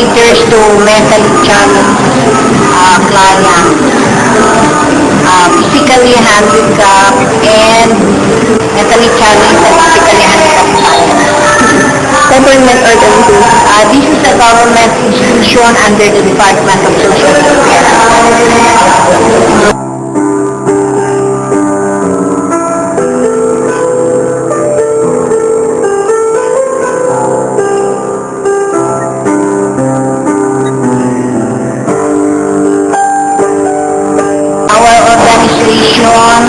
caters to mentally challenged clients, physically handicapped, and mentally challenged and physically handicapped clients. Government organization. This is a government institution under the Department of Social Welfare. Our organization,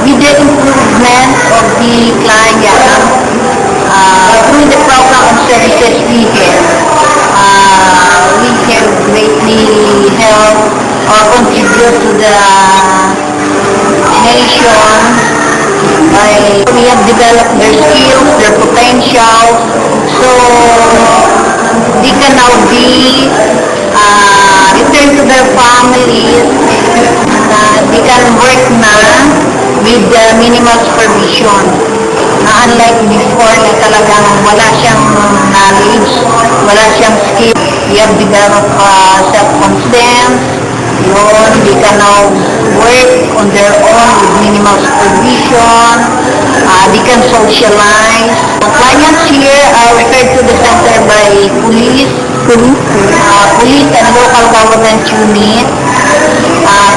with the improvement of the client, through the program of services we have greatly helped or contribute to the nation by we have developed their skills, their potential, so they can now be returned to their families na they can work na with minimal supervision. Na unlike before na talagang wala siyang knowledge, wala siyang skill. We have developed self-confidence. Yun, they can now work on their own with minimal supervision. They can socialize. Clients here are referred to the center by police and local government unit.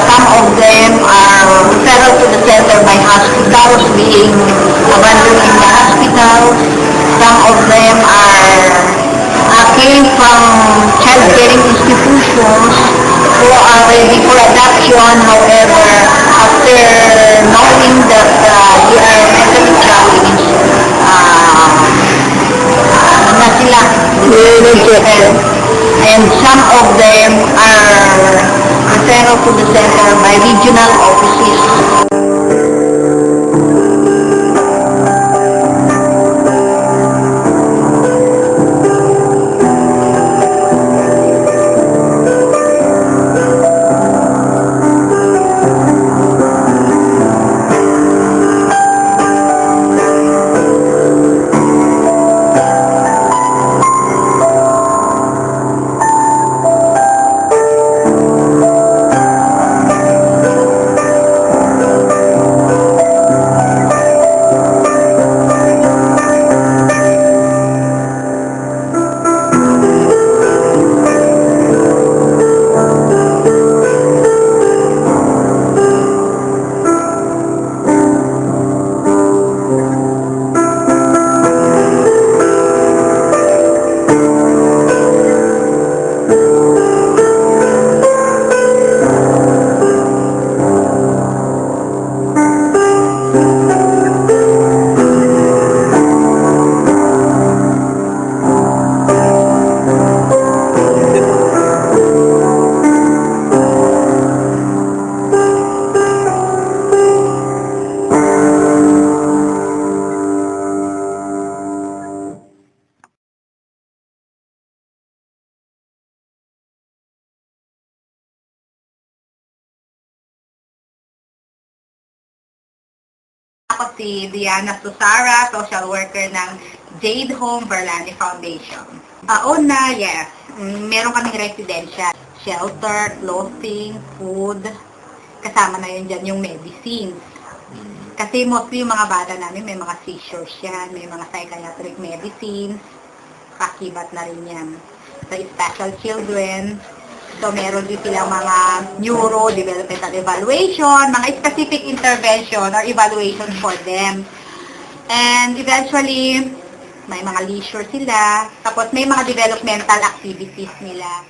Some of them are referred to the center by hospitals being abandoned in the hospital. Some of them came from child caring institutions who are ready for adoption. However, after knowing that they are mentally challenged, na sila. And some of them are referred to the center by regional offices. Ako si Diana Susara, social worker ng Jade Home Berlani Foundation. Yes. Meron kaming residential, shelter, clothing, food, kasama na yun dyan yung medicines. Kasi mostly yung mga bata namin may mga seizures yan, may mga psychiatric medicines, kakibat na rin yan. So, special children, so meron din silang mga neuro-developmental evaluation, mga specific intervention or evaluation for them. And eventually, may mga leisure sila, tapos may mga developmental activities nila.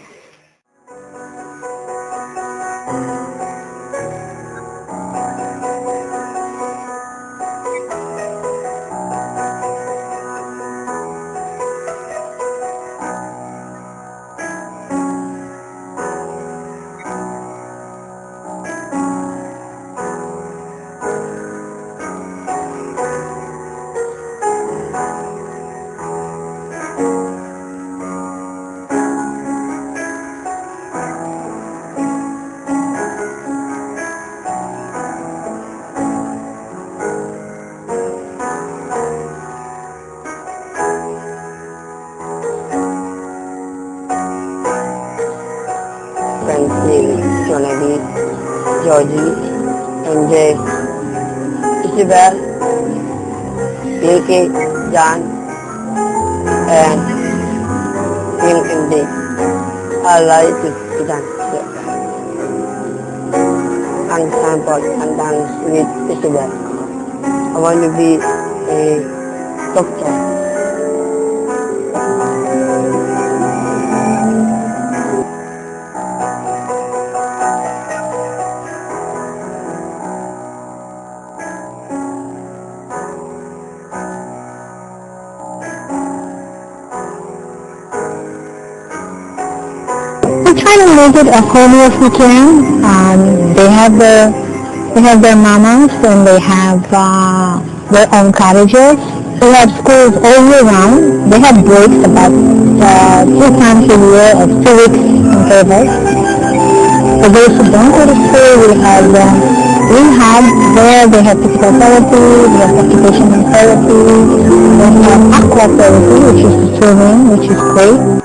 David, Jonali, Georgie, MJ, Isabel, Vicky, John, and Kim and Dave. I like to dance and sample and dance with Isabel. I want to be a doctor. We try to make it a homey if we can. They have their mamas and they have their own cottages. They have schools all year round. They have breaks about 2 times a year of 2 weeks in favors. For those who don't go to school, we have rehab where they have physical therapy, we have occupational therapy, we have aqua therapy, which is swimming, which is great.